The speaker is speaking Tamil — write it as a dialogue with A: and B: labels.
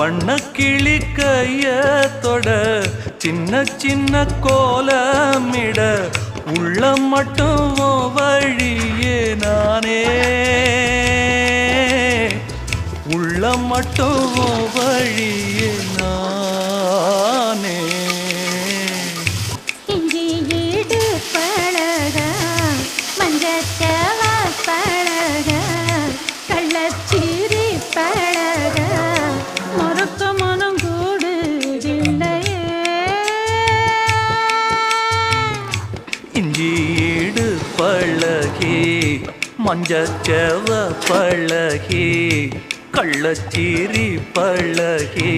A: வண்ணக்கிளி கைய தொட சின்ன சின்ன கோலமிட உள்ளம் மட்டும் வழியே நானே உள்ளம் மட்டும் வழியே நானே
B: இஞ்சி ஈடு பழக மஞ்சத்தேவ பழக கள்ளச்சீரி பழக மொறுக்க மனம் கூடுதில்லையே
A: இஞ்சி ஈடு பழகி மஞ்சச்சேவ பழகி கள்ளச்சீரி பழகி